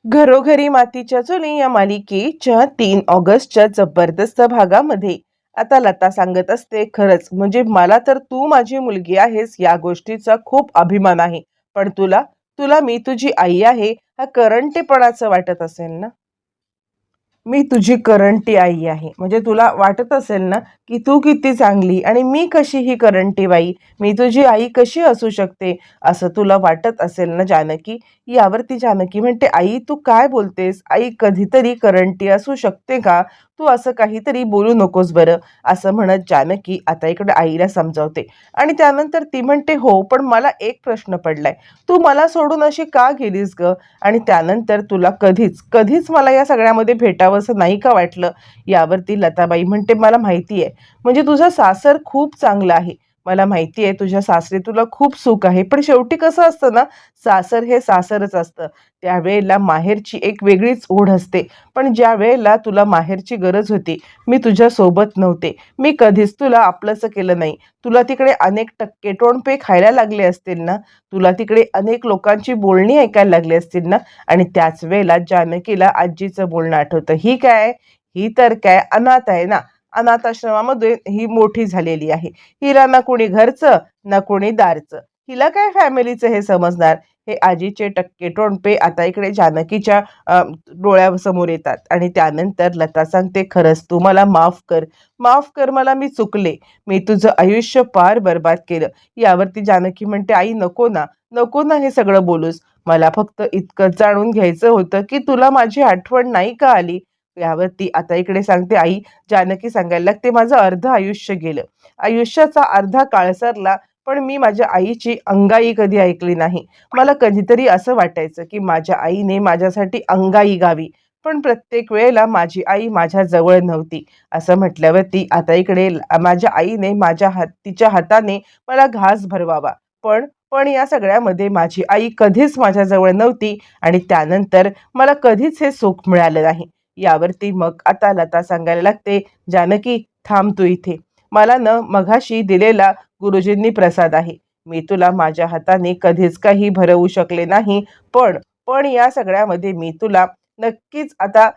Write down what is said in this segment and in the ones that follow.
घरोघरी मातीच्या चुली या मालिकेच्या 3 ऑगस्टच्या जबरदस्त भागामध्ये आता लता सांगत असते, खरंच म्हणजे मला तर तू माझी मुलगी आहेस या गोष्टीचा खूप अभिमान आहे. पण तुला तुला मी तुझी आई आहे हा करंटेपणाचं वाटत असेल ना. मी तुझी करंटी आई आहे. म्हणजे तुला वाटत असेल ना, की तू किती चांगली आणि मी कशी ही करंटी बाई, मी तुझी आई कशी असू शकते, असं तुला वाटत असेल ना जानकी. यावरती जानकी म्हणते, "आई तू काय बोलतेस? आई कधीतरी करंटी असू शकते का? तू असं काहीतरी बोलू नकोस बरं." असं म्हणत जानकी आता इकडे आईला समजावते आणि त्यानंतर ती म्हणते, "हो, पण मला एक प्रश्न पडलाय. तू मला सोडून अशी का गेलीस गं? आणि त्यानंतर तुला कधीच मला या सगळ्यामध्ये भेटावंसं नाही का वाटलं?" यावरती लताबाई म्हणते, "मला माहिती आहे, म्हणजे तुझं सासर खूप चांगलं आहे. मला माहिती आहे तुझ्या सासरी तुला खूप सुख आहे. पण शेवटी कसं असतं ना, सासर हे सासरच असतं. त्यावेळेला माहेरची एक वेगळीच ओढ असते. पण ज्या वेळेला तुला माहेरची गरज होती, मी तुझ्यासोबत नव्हते. मी कधीच तुला आपलंसं केलं नाही. तुला तिकडे अनेक टक्के टोणपे खायला लागले असतील ना, तुला तिकडे अनेक लोकांची बोलणी ऐकायला लागली असतील ना, आणि त्याच वेळेला जानकीला आजीचं बोलणं आठवतं. ही काय? ही तर काय अनाथ आहे ना. अनाथ आश्रमामध्ये ही मोठी झालेली आहे. हिला ना कोणी घरचं, ना कोणी दारचं. हिला काय फॅमिलीचं हे समजणार. हे आजीचे टक्के टोणपे आता इकडे जानकीच्या डोळ्यासमोर येतात आणि त्यानंतर लता सांगते, "खरंच तू मला माफ कर. माफ कर मला, मी चुकले. मी तुझं आयुष्य पार बरबाद केलं." यावरती जानकी म्हणते, "आई नको ना, नको ना हे सगळं बोलूस. मला फक्त इतकंच जाणून घ्यायचं होतं, की तुला माझी आठवण नाही का आली?" यावरती आता इकडे सांगते आई, जानकी सांगायला लागते, "माझं अर्ध आयुष्य गेलं. आयुष्याचा अर्धा काळ सरला, पण मी माझ्या आईची अंगाई कधी ऐकली नाही. मला कधीतरी असं वाटायचं, की माझ्या आईने माझ्यासाठी अंगाई गावी. पण प्रत्येक वेळेला माझी आई माझ्या जवळ नव्हती." असं म्हटल्यावरती आता इकडे माझ्या आईने तिच्या हाताने मला घास भरवावा. पण या सगळ्यामध्ये माझी आई कधीच माझ्याजवळ नव्हती आणि त्यानंतर मला कधीच हे सुख मिळालं नाही. यावरती मग आता लता सांगायला लागते, "जानकी थांब तू इथे. मला ना मघाशी दिलेला गुरुजींनी प्रसाद आहे. मी तुला माझ्या हाताने कधीच काही भरवू शकले नाही. पण पण या सगळ्यामध्ये मी तुला नक्कीच आता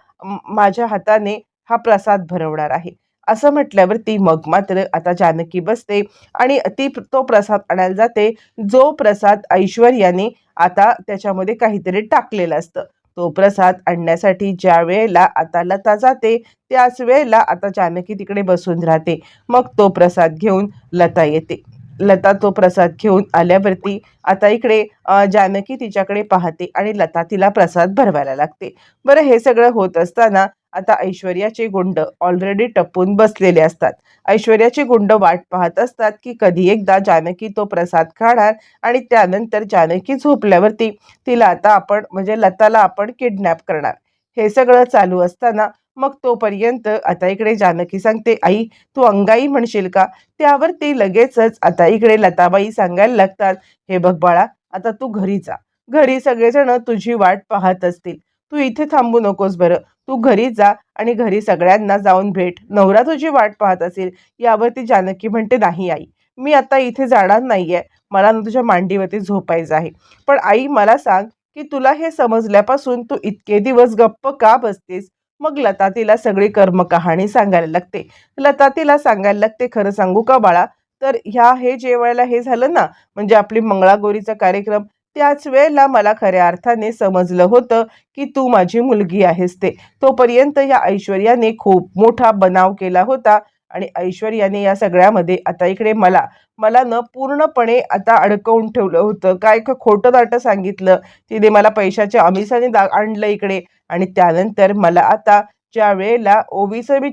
माझ्या हाताने हा प्रसाद भरवणार आहे." असं म्हटल्यावरती मग मात्र आता जानकी बसते आणि तो प्रसाद आणायला जाते, जो प्रसाद ऐश्वर्याने आता त्याच्यामध्ये काहीतरी टाकलेलं असतं. तो प्रसाद आणण्यासाठी ज्या वेळेला आता लता जाते, त्याच वेळेला आता जानकी तिकडे बसून राहते. मग तो प्रसाद घेऊन लता येते. लता तो प्रसाद घेऊन आल्यावरती आता इकडे जानकी तिच्याकडे पाहते आणि लता तिला प्रसाद भरवायला लागते. बरं हे सगळं होत असताना आता ऐश्वर्याचे गुंड ऑलरेडी टपून बसलेले असतात. ऐश्वर्याचे गुंड वाट पाहत असतात, की कधी एकदा जानकी तो प्रसाद खाणार आणि त्यानंतर जानकी झोपल्यावरती तिला आता आपण म्हणजे लताला आपण किडनॅप करणार. हे सगळं चालू असताना मग तोपर्यंत आता इकडे जानकी सांगते, "आई तू अंगाई म्हणशील का?" त्यावरती लगेचच आता इकडे लताबाई सांगायला लागतात, "हे बघ बाळा, आता तू घरी जा. घरी सगळेजण तुझी वाट पाहत असतील. तू इथे थांबू नकोस बरं. तू घरी जा आणि घरी सगळ्यांना जाऊन भेट. नवरा तुझी वाट पाहत असेल." यावरती जानकी म्हणते, "नाही आई, मी आता इथे जाणार नाहीये. मला ना तुझ्या मांडीवरती झोपायचं आहे. पण आई मला सांग, की तुला हे समजल्यापासून तू इतके दिवस गप्प का बसतेस?" मग लता तिला सगळी कर्मकहाणी सांगायला लागते. लता तिला सांगायला लागते, "खरं सांगू का बाळा, तर हे जे वेळेला हे झालं ना, म्हणजे आपली मंगळागौरीचा कार्यक्रम, त्याच वेळेला मला खऱ्या अर्थाने समजलं होतं, की तू माझी मुलगी आहेस ते. तोपर्यंत या ऐश्वर्याने खूप मोठा बनाव केला होता आणि ऐश्वर्याने या सगळ्यामध्ये आता इकडे मला मला न पूर्णपणे आता अडकवून ठेवलं होतं. काय का खोटं-नाटं सांगितलं. तिने मला पैशाच्या आमिषाने आणलं इकडे आणि त्यानंतर मला आता ज्यावेळेला ओवीचं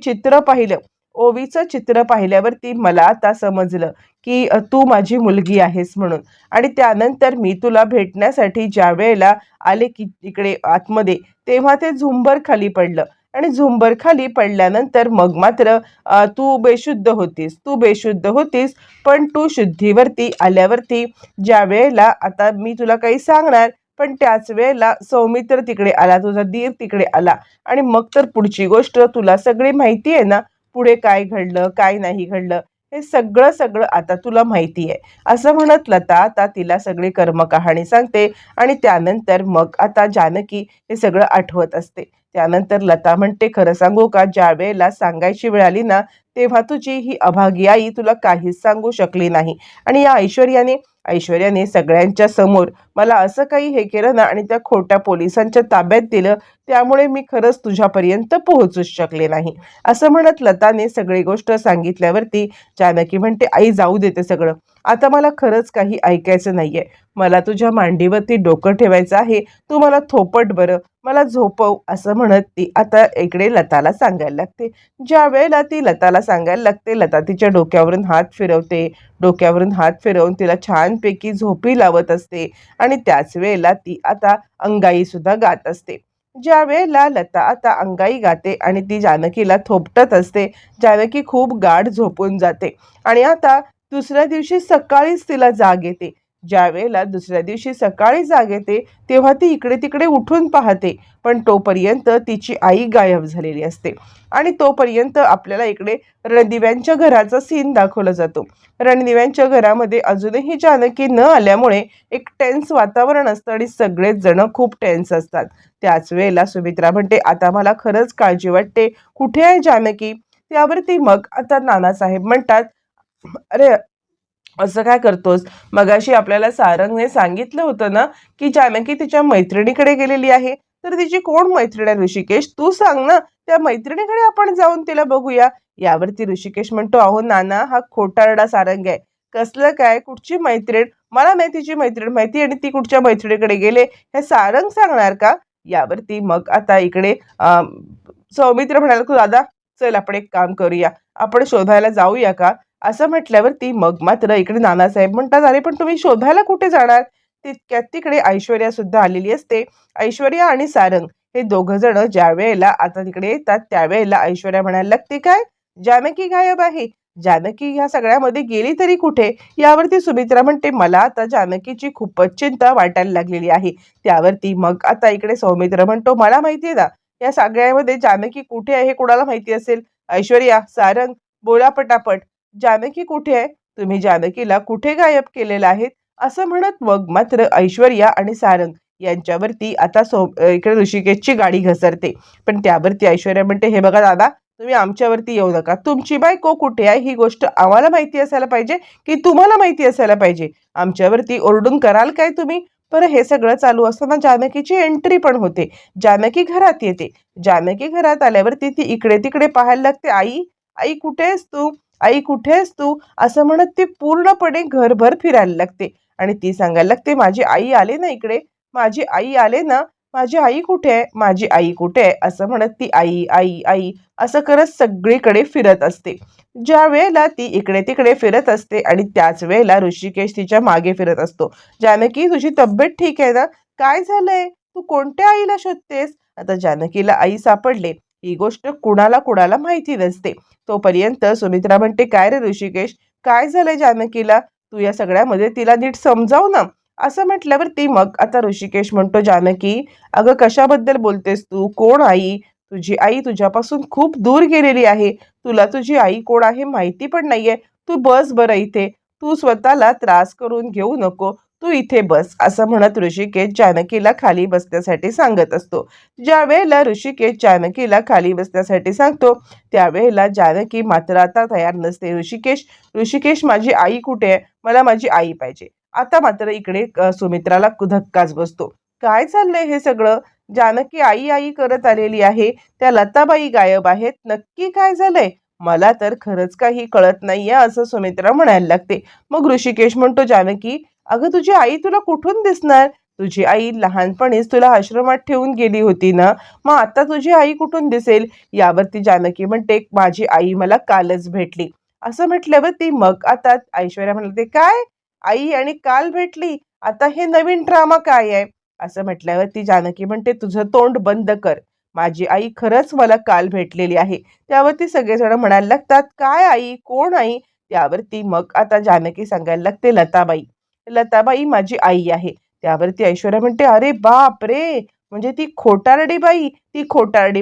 चित्र पाहिल्यावरती मला आता समजलं, की तू माझी मुलगी आहेस म्हणून. आणि त्यानंतर मी तुला भेटण्यासाठी ज्यावेळेला आले की इकडे आतमध्ये, तेव्हा ते झुंबर खाली पडलं आणि झुंबर खाली पडल्यानंतर मग मात्र तू बेशुद्ध होतीस. पण तू शुद्धीवरती आल्यावरती ज्यावेळेला आता मी तुला काही सांगणार, पण त्याच वेळेला सौमित्र तिकडे आला, तुझा दीर तिकडे आला आणि मग तर पुढची गोष्ट तुला सगळी माहिती आहे ना, पुढे काय घडलं, काय नाही घडलं. हे सगळं सगळं आता तुला माहिती आहे, असं म्हणत लता आता तिला सगळी कर्मकहाणी सांगते. आणि त्यानंतर मग आता जानकी हे सगळं आठवत असते. त्यानंतर लता म्हणते, खरं सांगू का, ज्या वेळेला सांगायची वेळ आली ना, तेव्हा तुझी ही अभागी आई तुला काहीच सांगू शकली नाही. आणि या ऐश्वर्याने सगळ्यांच्या समोर मला असं काही हे केलं ना, आणि त्या खोट्या पोलिसांच्या ताब्यात दिलं, त्यामुळे मी खरंच तुझ्यापर्यंत पोहोचूच शकले नाही. असं म्हणत लताने सगळी गोष्ट सांगितल्यावरती जानकी म्हणते, आई जाऊ देते सगळं, आता मला खरंच काही ऐकायचं नाहीये. मला तुझ्या मांडीवरती डोकं ठेवायचं आहे, तू मला थोपट बरं, मला झोपव, असं म्हणत ती आता इकडे लताला सांगायला लागते. ज्या वेळेला ती लताला सांगायला लागते, लता तिच्या डोक्यावरून हात फिरवते. डोक्यावरून हात फिरवून तिला छानपैकी झोपी लावत असते. आणि त्याच वेळेला ती आता अंगाई सुद्धा गात असते. ज्या वेळेला लता आता अंगाई गाते आणि ती जानकीला थोपटत असते, जानकी खूप गाढ झोपून जाते. आणि आता दुसऱ्या दिवशी सकाळीच तिला जाग येते. ज्या वेळेला दुसऱ्या दिवशी सकाळी जाग येते, तेव्हा ती इकडे तिकडे उठून पाहते, पण तोपर्यंत तिची आई गायब झालेली असते. आणि तोपर्यंत आपल्याला इकडे रणदिव्यांच्या घराचा सीन दाखवला जातो. रणदिव्यांच्या घरामध्ये अजूनही जानकी न आल्यामुळे एक टेन्स वातावरण असतं आणि सगळेच जण खूप टेन्स असतात. त्याच वेळेला सुमित्रा म्हणते, आता मला खरंच काळजी वाटते, कुठे आहे जानकी? त्यावरती मग आता नानासाहेब म्हणतात, अरे असं काय करतोस? मगाशी आपल्याला सारंगने सांगितलं होतं ना, की जानकी तिच्या मैत्रिणीकडे गेलेली आहे. तर तिची कोण मैत्रीण आहे ऋषिकेश? तू सांग ना, त्या मैत्रिणीकडे आपण जाऊन तिला बघूया. यावरती ऋषिकेश म्हणतो, अहो नाना, हा खोटारडा सारंग आहे. कसलं काय, कुठची मैत्रीण? मला नाही तिची मैत्रीण माहिती, आणि ती कुठच्या मैत्रिणीकडे गेले हे सारंग सांगणार का? यावरती मग आता इकडे सौमित्र म्हणाला, तू दादा चल आपण एक काम करूया, आपण शोधायला जाऊया का? असं म्हटल्यावरती मग मात्र इकडे नानासाहेब म्हणतात, अरे पण तुम्ही शोधायला कुठे जाणार? तितक्यात तिकडे ऐश्वर्या सुद्धा आलेली असते. ऐश्वर्या आणि सारंग हे दोघं जण ज्या वेळेला आता तिकडे येतात, त्यावेळेला ऐश्वर्या म्हणायला लागते, काय जानकी गायब आहे? जानकी ह्या सगळ्यामध्ये गेली तरी कुठे? यावरती सुमित्रा म्हणते, मला आता जानकीची खूपच चिंता वाटायला लागलेली आहे. त्यावरती मग आता इकडे सौमित्र म्हणतो, मला माहितीये ना, या सगळ्यामध्ये जानकी कुठे आहे हे कोणाला माहिती असेल? ऐश्वर्या, सारंग, बोला पटापट, जानकी कुठे आहे? तुम्ही जानकीला कुठे गायब केलेलं आहे? असं म्हणत मग मात्र ऐश्वर्या आणि सारंग यांच्यावरती आता इकडे ऋषिकेशची गाडी घसरते. पण त्यावरती ऐश्वर्या म्हणते, हे बघा दादा, तुम्ही आमच्यावरती येऊ नका. तुमची बायको कुठे आहे ही गोष्ट आम्हाला माहिती असायला पाहिजे, की तुम्हाला माहिती असायला पाहिजे? आमच्यावरती ओरडून कराल काय तुम्ही? बरं, हे सगळं चालू असताना जानकीची एंट्री पण होते. जानकी घरात येते. जानकी घरात आल्यावरती ती इकडे तिकडे पाहायला लागते. आई, आई कुठे आहेस तू? आई कुठे आहेस तू? असं म्हणत ती पूर्णपणे घरभर फिरायला लागते. आणि ती सांगायला लागते, माझी आई आले ना इकडे, माझी आई आले ना, माझी आई कुठे आहे? माझी आई कुठे आहे? असं म्हणत ती आई आई आई असं करत सगळीकडे फिरत असते. ज्या वेळेला ती इकडे तिकडे फिरत असते आणि त्याच वेळेला ऋषिकेश तिच्या मागे फिरत असतो. जानकी, तुझी तब्येत ठीक आहे ना? काय झालंय? तू कोणत्या आईला शोधतेस? आता जानकीला आई सापडले ही गोष्ट कुणाला कुणाला माहिती नसते. तोपर्यंत सुमित्रा म्हणते, काय रे ऋषिकेश, काय झालंय जानकीला? तू या सगळ्यामध्ये तिला नीट समजाव ना. असं म्हटल्यावरती मग आता ऋषिकेश म्हणतो, जानकी, अगं कशाबद्दल बोलतेस तू? कोण आई? तुझी आई तुझ्यापासून खूप दूर गेलेली आहे. तुला तुझी आई कोण आहे माहिती पण नाहीये. तू बस बरं इथे. तू स्वतःला त्रास करून घेऊ नको. तू इथे बस, असं म्हणत ऋषिकेश जानकीला खाली बसण्यासाठी सांगत असतो. ज्या वेळेला ऋषिकेश जानकीला खाली बसण्यासाठी सांगतो, त्यावेळेला जानकी मात्र आता तयार नसते. ऋषिकेश, ऋषिकेश, माझी आई कुठे आहे? मला माझी आई पाहिजे. आता मात्र इकडे सुमित्राला धक्काच बसतो. काय चाललंय हे सगळं? जानकी आई आई करत आलेली आहे, त्या लताबाई गायब आहेत, नक्की काय झालंय? मला तर खरंच काही कळत नाहीये, असं सुमित्रा म्हणायला लागते. मग ऋषिकेश म्हणतो, जानकी, अगं तुझी आई तुला कुठून दिसणार? तुझी आई लहानपणीच तुला आश्रमात ठेवून गेली होती ना, मग आता तुझी आई कुठून दिसेल? यावरती जानकी म्हणते, माझी आई मला कालच भेटली. असं म्हटल्यावरती मग आता ऐश्वर्या म्हणते, काय आई आणि काल भेटली? आता हे नवीन ड्रामा काय आहे? असं म्हटल्यावरती जानकी म्हणते, तुझं तोंड बंद कर. माझी आई खरंच मला काल भेटलेली आहे. त्यावरती सगळेजण म्हणायला लागतात, काय आई, कोण आई? त्यावरती मग आता जानकी सांगायला लागते, लताबाई, लताबाई माझी आई आहे. त्यावरती ऐश्वर्या म्हणते, अरे बाप रे, म्हणजे ती खोटारडी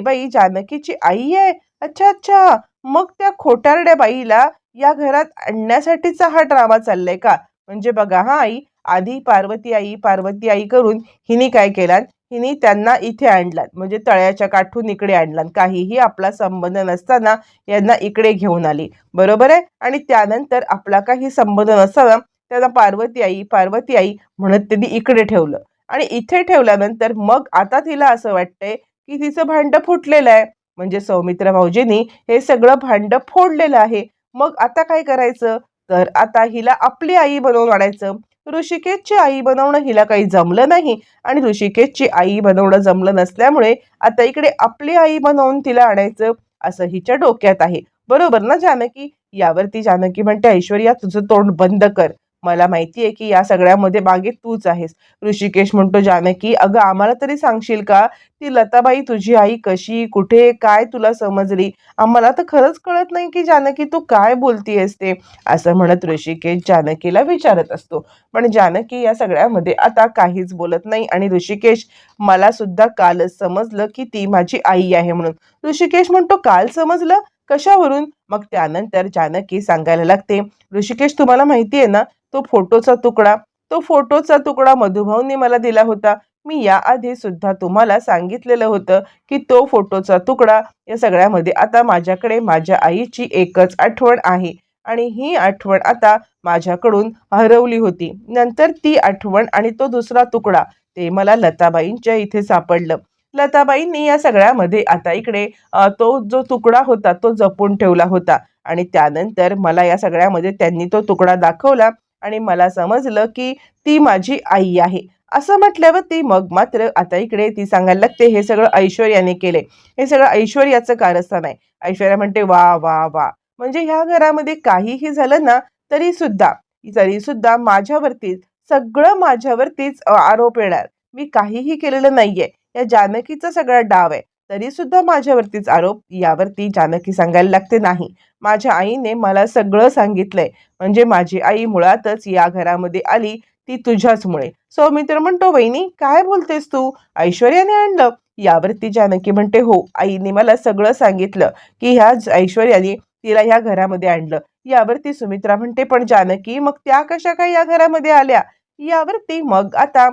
बाई जानकीची आई आहे. अच्छा अच्छा, मग त्या खोटारड्या बाईला या घरात आणण्यासाठीचा हा ड्रामा चाललाय का? म्हणजे बघा हा आई, आधी पार्वती आई करून हिने काय केलं, हिने त्यांना इथे आणलं, म्हणजे तळ्याच्या काठून इकडे आणलं, काहीही आपला संबंध नसताना यांना इकडे घेऊन आली, बरोबर आहे. आणि त्यानंतर आपला काही संबंध नसताना त्यांना पार्वती आई म्हणत त्यांनी इकडे ठेवलं. आणि इथे ठेवल्यानंतर मग आता तिला असं वाटतंय की तिचं भांडं फुटलेलं आहे, म्हणजे सौमित्र भाऊजींनी हे सगळं भांडं फोडलेलं आहे. मग आता काय करायचं? तर आता हिला आपली आई बनवून आणायचं. ऋषिकेशची आई बनवणं हिला काही जमलं नाही आणि ऋषिकेशची आई बनवणं जमलं नसल्यामुळे आता इकडे आपली आई बनवून तिला आणायचं असं हिच्या डोक्यात आहे. बरोबर ना जानकी? यावरती जानकी म्हणते, ऐश्वर्या तुझं तोंड बंद कर. मला माहिती आहे की या सगळ्यामध्ये मागे तूच आहेस. ऋषिकेश म्हणतो, जानकी अगं आम्हाला तरी सांगशील का? ती लताबाई तुझी आई कशी, कुठे, काय तुला समजली? आम्हाला तर खरंच कळत नाही की जानकी तू काय बोलतीयस ते, असं म्हणत ऋषिकेश जानकीला विचारत असतो. पण जानकी या सगळ्यामध्ये आता काहीच बोलत नाही आणि ऋषिकेश, मला सुद्धा कालच समजलं की ती माझी आई आहे म्हणून. ऋषिकेश म्हणतो, काल समजलं? कशावरून? मग त्यानंतर जानकी सांगायला लागते, ऋषिकेश तुम्हाला माहिती आहे ना, तो फोटोचा तुकडा मधुभाऊंनी मला दिला होता. मी याआधी सुद्धा तुम्हाला सांगितलेलं होतं की तो फोटोचा तुकडा या सगळ्यामध्ये आता माझ्याकडे माझ्या आईची एकच आठवण आहे आणि ही आठवण आता माझ्याकडून हरवली होती. नंतर ती आठवण आणि तो दुसरा तुकडा ते मला लताबाईंच्या इथे सापडलं. लताबाईंनी या सगळ्यामध्ये आता इकडे तो जो तुकडा होता तो जपून ठेवला होता आणि त्यानंतर मला या सगळ्यामध्ये त्यांनी तो तुकडा दाखवला आणि मला समजलं की ती माझी आई आहे. असं म्हटल्यावरती मग मात्र आता इकडे ती सांगायला लागते, हे सगळं ऐश्वर्याने केले, हे सगळं ऐश्वर्याचं कारस्थान आहे. ऐश्वर्या म्हणते, वा वा वा, म्हणजे ह्या घरामध्ये काहीही झालं ना तरी सुद्धा माझ्यावरतीच आरोप येणार. मी काहीही केलेलं नाहीये, या जानकीचा सगळा डाव आहे, तरी सुद्धा माझ्यावरतीच आरोप. यावरती जानकी सांगायला लागते, नाही, माझ्या आईने मला सगळं सांगितलंय, म्हणजे माझी आई मुळातच या घरामध्ये आली ती तुझ्याचमुळे. सौमित्र म्हणतो, वहिनी काय बोलतेस तू? ऐश्वर्याने आणलं? यावरती जानकी म्हणते, हो, आईने मला सगळं सांगितलं की ह्या ऐश्वर्याने तिला ह्या घरामध्ये आणलं. यावरती सुमित्रा म्हणते, पण जानकी मग त्या कशा काय या घरामध्ये आल्या? यावरती मग आता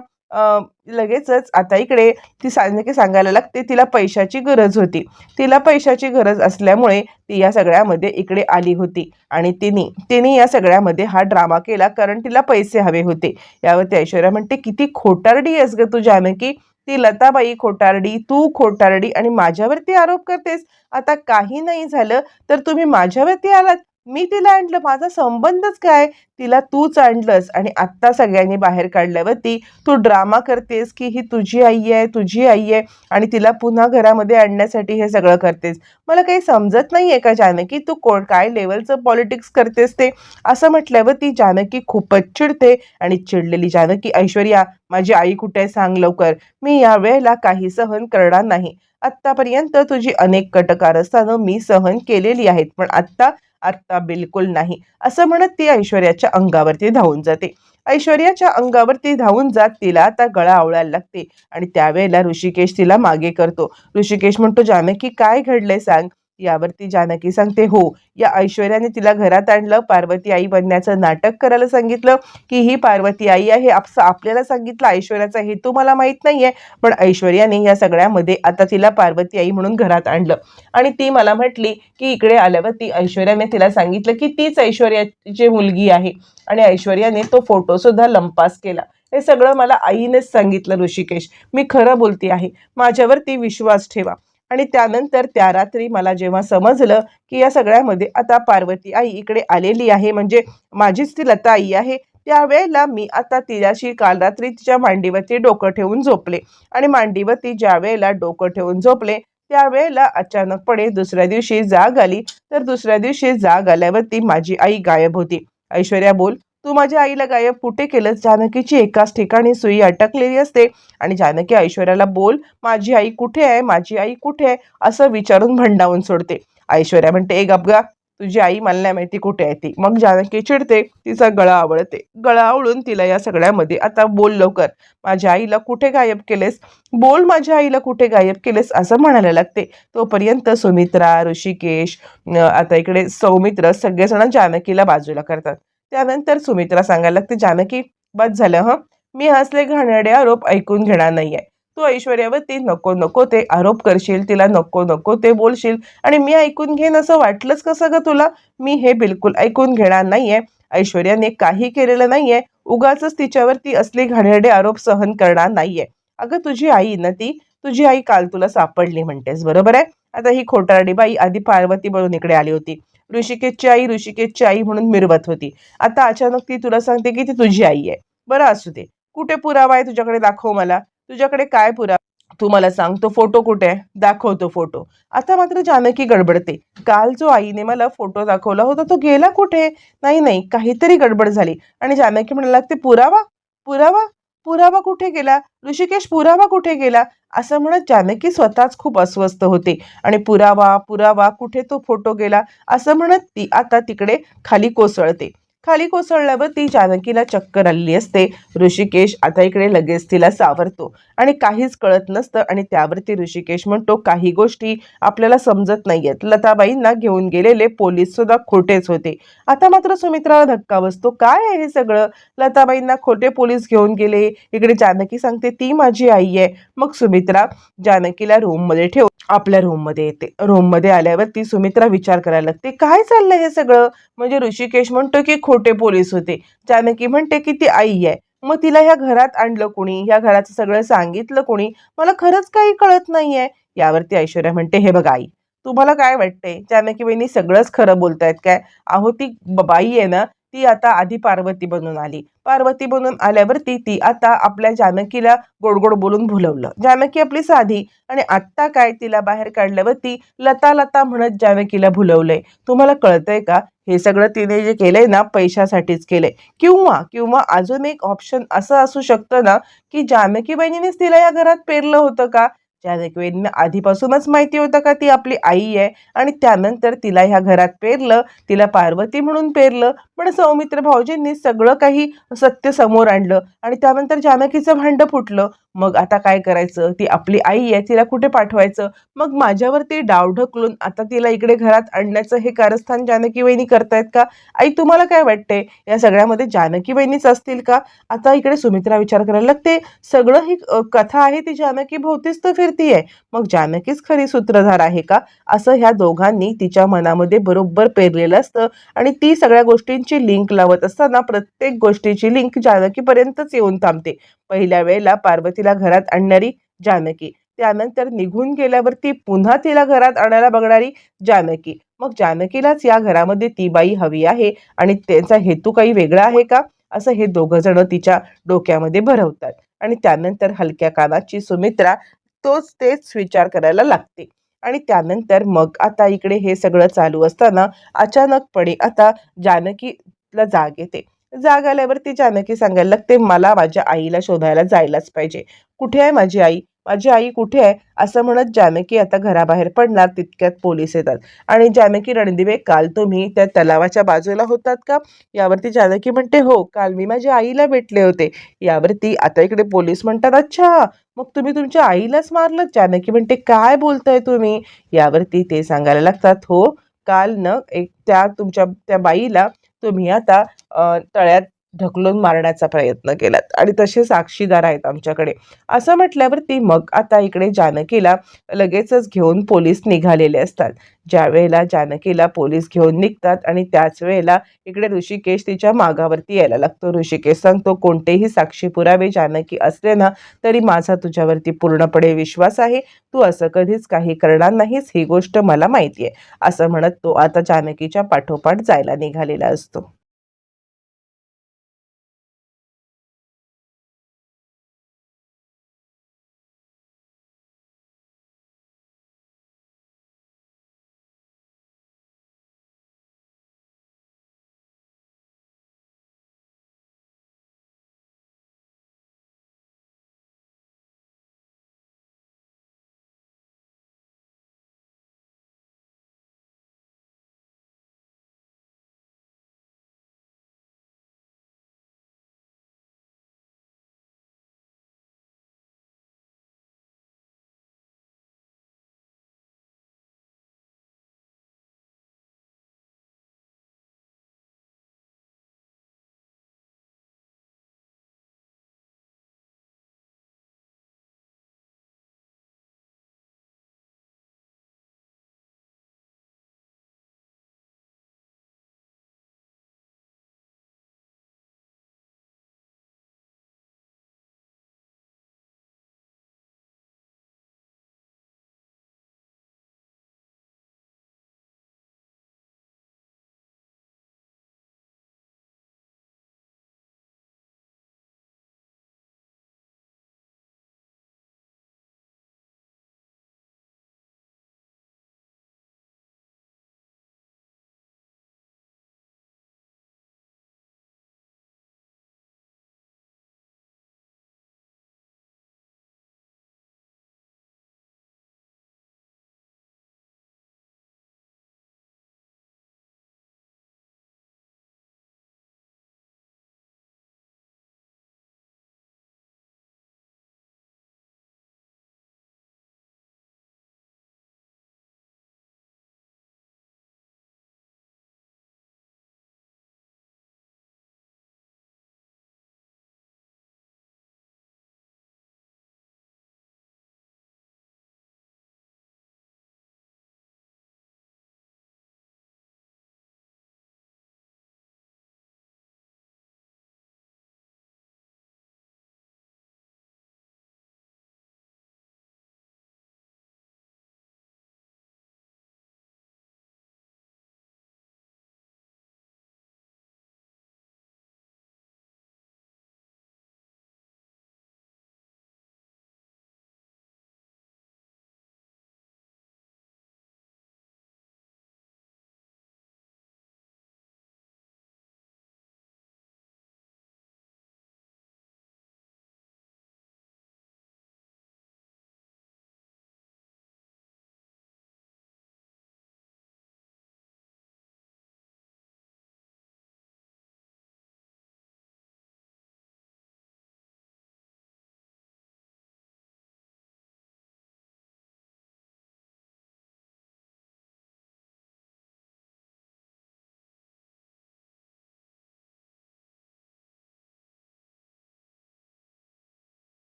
लगेचच आता इकडे ती जानकी सांगायला लागते, तिला पैशाची गरज होती. तिला पैशाची गरज असल्यामुळे ती या सगळ्यामध्ये इकडे आली होती आणि तिने या सगळ्यामध्ये हा ड्रामा केला कारण तिला पैसे हवे होते. यावरती ऐश्वर्या म्हणते, किती खोटारडी आहेस ग तू जानकी. ती लताबाई खोटारडी, तू खोटारडी आणि माझ्यावरती आरोप करतेस. आता काही नाही झालं तर तुम्ही माझ्यावरती आलात. मी तिला आणलं, माझा संबंधच काय? तिला तूच आणलंस आणि आत्ता सगळ्यांनी बाहेर काढल्यावरती तू ड्रामा करतेस की ही तुझी आई आहे आणि तिला पुन्हा घरामध्ये आणण्यासाठी हे सगळं करतेस. मला काही समजत नाहीये का जानकी, तू काय लेवलचं पॉलिटिक्स करतेस ते? असं म्हटल्यावर ती जानकी खूपच चिडते आणि चिडलेली जानकी, ऐश्वर्या माझी आई कुठे आहे सांग लवकर. मी या वेळेला काही सहन करणार नाही. आत्तापर्यंत तुझी अनेक कटकारस्थानं मी सहन केलेली आहेत, पण आत्ता बिलकुल नाही, असं म्हणत ती ऐश्वर्याच्या अंगावरती धावून जाते. ऐश्वर्याच्या अंगावरती धावून जात तिला आता गळा आवळायला लागते आणि त्यावेळेला ऋषिकेश तिला मागे करतो. ऋषिकेश म्हणतो, जानकी काय घडलंय सांग. यावरती जानकी सांगते, हो, या ऐश्वर्याने तिला घरात आणलं, पार्वती आई बनण्याचं नाटक करायला सांगितलं की ही पार्वती आई आहे असं आपल्याला सांगितलं. ऐश्वर्याचा हेतू मला माहित नाहीये, पण ऐश्वर्याने या सगळ्यामध्ये आता तिला पार्वती आई म्हणून घरात आणलं आणि ती मला म्हटली की इकडे आल्यावर ती ऐश्वर्याने तिला सांगितलं की तीच ऐश्वर्याची मुलगी आहे आणि ऐश्वर्याने तो फोटो सुद्धा लंपास केला. हे सगळं मला आईनेच सांगितलं ऋषिकेश. मी खरं बोलते आहे, माझ्यावरती विश्वास ठेवा. आणि त्यानंतर त्या रात्री मला जेव्हा समजलं की या सगळ्यामध्ये आता पार्वती आई इकडे आलेली आहे, म्हणजे माझीच ती लता आई आहे, त्यावेळेला मी आता तिच्याशी काल रात्री तिच्या मांडीवरती डोकं ठेवून झोपले आणि मांडीवरती ज्या वेळेला डोकं ठेवून झोपले त्यावेळेला अचानकपणे दुसऱ्या दिवशी जाग आली. तर दुसऱ्या दिवशी जाग आल्यावरती माझी आई गायब होती. ऐश्वर्या बोल, तू माझ्या आईला गायब कुठे केलंस? जानकीची एकाच ठिकाणी सुई अटकलेली असते आणि जानकी ऐश्वर्याला बोल, माझी आई कुठे आहे, माझी आई कुठे आहे असं विचारून भंडावून सोडते. ऐश्वर्या म्हणते, एक अपघात, तुझी आई मला नाही माहिती कुठे आहे ती. मग जानकी चिडते, तिचा गळा आवळते. गळा आवळून तिला या सगळ्यामध्ये आता बोल लवकर, माझ्या आईला कुठे गायब केलेस, बोल माझ्या आईला कुठे गायब केलेस असं म्हणायला लागते. तोपर्यंत सुमित्रा, ऋषिकेश, आता इकडे सौमित्र सगळेजण जानकीला बाजूला करतात. त्यानंतर सुमित्रा सांगायला लागते, जानकी बस झालं हं, मी हसले घाणेरडे आरोप ऐकून घेणार नाहीये. तू ऐश्वर्यावरती नको नको ते आरोप करशील, तिला नको नको ते बोलशील आणि मी ऐकून घेईन असं वाटलंच कसं ग तुला? मी हे बिलकुल ऐकून घेणार नाहीये. ऐश्वर्याने काही केलेलं नाहीये, उगाचच तिच्यावरती असले घाणेरडे आरोप सहन करणार नाहीये. अगं तुझी आई ना ती, तुझी आई काल तुला सापडली म्हणतेस, बरोबर आहे. आता ही खोटारडी बाई आधी पार्वती बनून इकडे आली होती, ऋषिकेशची आई म्हणून मिरवत होती. आता अचानक ती तुला सांगते की ती तुझी आई आहे. बरं असू दे, कुठे पुरावा आहे तुझ्याकडे, दाखव मला. तुझ्याकडे काय पुरावा, तू मला सांग. तो फोटो कुठे आहे, दाखवतो फोटो. आता मात्र जानकी गडबडते. काल जो आईने मला फोटो दाखवला होता तो गेला कुठे? नाही नाही, काहीतरी गडबड झाली. आणि जानकी म्हणायला लागते, पुरावा पुरावा पुरावा कुठे गेला ऋषिकेश, पुरावा कुठे गेला असं म्हणत जानकी स्वतःच खूप अस्वस्थ होते. आणि पुरावा पुरावा कुठे तो फोटो गेला असं म्हणत ती आता तिकडे खाली कोसळते. खाली कोसळल्यावर ती जानकीला चक्कर आलेली असते. ऋषिकेश आता इकडे लगेच तिला सावरतो आणि काहीच कळत नसतं. आणि त्यावरती ऋषिकेश म्हणतो, काही गोष्टी आपल्याला समजत नाहीयेत. लताबाईंना घेऊन गेलेले पोलीस सुद्धा खोटेच होते. आता मात्र सुमित्राला धक्का बसतो. काय आहे हे सगळं? लताबाईंना खोटे पोलीस घेऊन गेले. इकडे जानकी सांगते ती माझी आई आहे. मग सुमित्रा जानकीला रूममध्ये ठेवून आपल्या रूममध्ये येते. रूममध्ये आल्यावर ती सुमित्रा विचार करायला लागते, काय चाललंय हे सगळं? म्हणजे ऋषिकेश म्हणतो की खोटे पोलीस होते, जानकी म्हणते की ती आई आहे. मग तिला ह्या घरात आणलं कोणी, ह्या घराचं सगळं सांगितलं कोणी, मला खरंच काही कळत नाहीये. यावरती ऐश्वर्या म्हणते, हे बघा आई, तुम्हाला काय वाटतंय जानकी बहिणी सगळंच खरं बोलतायत काय? अहो ती बाई आहे ना, ती आता आधी पार्वती बनून आली. पार्वती बनून आल्यावरती ती आता आपल्या जानकीला गोड गोड बोलून भुलवलं. जानकी आपली साधी, आणि आत्ता काय तिला बाहेर काढल्यावरती लता लता म्हणत जानकीला भुलवलंय. तुम्हाला कळतंय का? हे सगळं तिने जे केलंय ना, पैशासाठीच केलंय. किंवा किंवा अजून एक ऑप्शन असं असू शकतं ना, की जानकी बहिणीनेच तिला या घरात पेरलं होतं का? जानकी बहिणींना आधीपासूनच माहिती होतं का ती आपली आई आहे, आणि त्यानंतर तिला ह्या घरात पेरलं, तिला पार्वती म्हणून पेरलं. पण सौमित्र भाऊजींनी सगळं काही सत्य समोर आणलं आणि त्यानंतर जानकीचं भांडं फुटलं. मग आता काय करायचं? ती आपली आई आहे, तिला कुठे पाठवायचं? मग माझ्यावरती डाव ढकलून आता तिला इकडे घरात आणण्याचं हे कारस्थान जानकी वहिनी करतायत का? आई तुम्हाला काय वाटतंय, या सगळ्यामध्ये जानकी वहिनीच असतील का? आता इकडे सुमित्रा विचार करायला लागते, सगळं ही कथा आहे ती जानकी भोवतीच तर फिरतीये. मग जानकीच खरी सूत्रधार आहे का? असं ह्या दोघांनी तिच्या मनामध्ये बरोबर पेरलेलं असतं. आणि ती सगळ्या गोष्टींची लिंक लावत असताना प्रत्येक गोष्टीची लिंक जानकीपर्यंतच येऊन थांबते. पहिल्या वेळेला पार्वतीला घरात आणणारी जानकी, त्यानंतर निघून गेल्यावरती पुन्हा तिला घरात आणायला बघणारी जानकी. मग जानकीलाच या घरामध्ये ती बाई हवी आहे आणि त्यांचा हेतू काही वेगळा आहे का, असं हे दोघं जण तिच्या डोक्यामध्ये भरवतात. आणि त्यानंतर हलक्या कानाची सुमित्रा तेच विचार करायला लागते. आणि त्यानंतर मग आता इकडे हे सगळं चालू असताना अचानकपणे आता जानकीला जाग येते. जाग आल्यावरती जानकी सांगायला लागते, मला माझ्या आईला शोधायला जायलाच पाहिजे. कुठे आहे माझी आई, माझी आई कुठे आहे? असं म्हणत जानकी आता घराबाहेर पडणार, तितक्यात पोलीस येतात. आणि जानकी, रणदिवे, काल तुम्ही त्या तलावाच्या बाजूला होतात का? यावरती जानकी म्हणते, हो, काल मी माझ्या आईला भेटले होते. यावरती आता इकडे पोलीस म्हणतात, अच्छा, मग तुम्ही तुमच्या आईलाच मारलं? जानकी म्हणते, काय बोलताय तुम्ही? यावरती ते सांगायला लागतात, हो, काल न एक तुमच्या त्या बाईला तुम्ही आता तळ्यात ढकलून मारण्याचा प्रयत्न केलात आणि तसे साक्षीदार आहेत आमच्याकडे. असं म्हटल्यावरती मग आता इकडे जानकीला लगेचच घेऊन पोलीस निघालेले असतात. ज्या वेळेला जानकीला पोलीस घेऊन निघतात आणि त्याच वेळेला इकडे ऋषिकेश तिच्या मागावरती यायला लागतो. ऋषिकेश सांगतो, कोणतेही साक्षी पुरावे जानकी असले ना, तरी माझा तुझ्यावरती पूर्णपणे विश्वास आहे. तू असं कधीच काही करणार नाहीस, ही गोष्ट मला माहिती आहे. असं म्हणत तो आता जानकीच्या पाठोपाठ जायला निघालेला असतो.